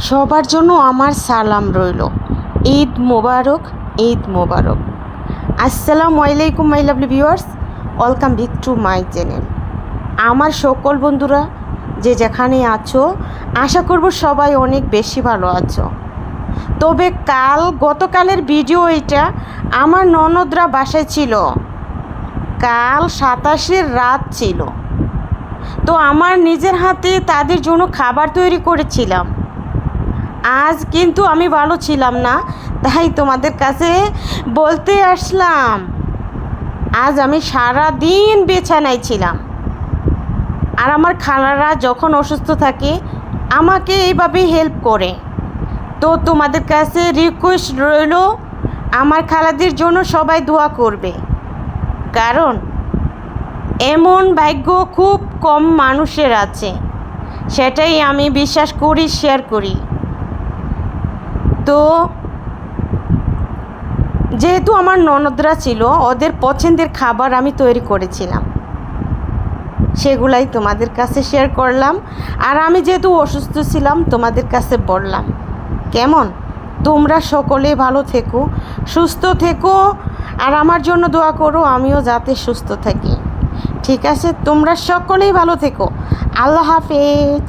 সবার জন্য আমার সালাম রইল। ঈদ মোবারক, ঈদ মোবারক। আসসালামু আলাইকুম my lovely viewers, welcome back to my channel. আমার সকল বন্ধুরা যে যেখানে আছো, আশা করব সবাই অনেক বেশি ভালো আছো। তবে গতকালের ভিডিও এটা আমার ননদরা বাসায় ছিল। কাল 27-এর রাত ছিল, তো আমার নিজের হাতে তাদের জন্য খাবার তৈরি করেছিলাম। আজ কিন্তু আমি ভালো ছিলাম না, তাই তোমাদের কাছে বলতে আসলাম। আজ আমি সারা দিন বিছানায় ছিলাম, আর আমার খালারা যখন অসুস্থ থাকে আমাকে এইভাবেই হেল্প করে। তো তোমাদের কাছে রিকোয়েস্ট রইল, আমার খালাদের জন্য সবাই দোয়া করবে, কারণ এমন ভাগ্য খুব কম মানুষের আছে। সেটাই আমি বিশ্বাস করি, শেয়ার করি। তো যেহেতু আমার ননদরা ছিল, ওদের পছন্দের খাবার আমি তৈরি করেছিলাম, সেগুলাই তোমাদের কাছে শেয়ার করলাম। আর আমি যেহেতু অসুস্থ ছিলাম, তোমাদের কাছে বললাম। কেমন? তোমরা সকলে ভালো থেকো, সুস্থ থেকো, আর আমার জন্য দোয়া করো আমিও যাতে সুস্থ থাকি। ঠিক আছে? তোমরা সকলেই ভালো থেকো। আল্লাহ হাফেজ।